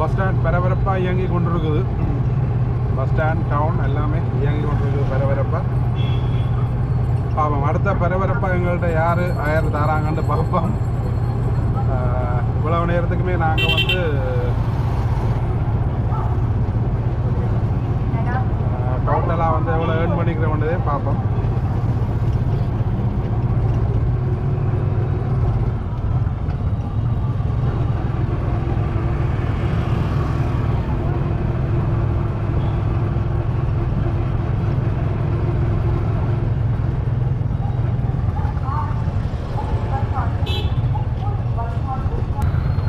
Bus stand பரபரப்பாக இயங்கி கொண்டிருக்குது. பஸ் ஸ்டாண்ட் டவுன் எல்லாமே இயங்கி கொண்டிருக்குது பரபரப்பாக. பார்ப்போம் அடுத்த பரபரப்பாக எங்கள்கிட்ட யார் தாராங்கன்னு பார்ப்போம். இவ்வளவு நேரத்துக்குமே நாங்கள் வந்து டோட்டலாக வந்து எவ்வளோ ஏர்ன் பண்ணிக்கிறோம்ன்றதே பார்ப்போம்.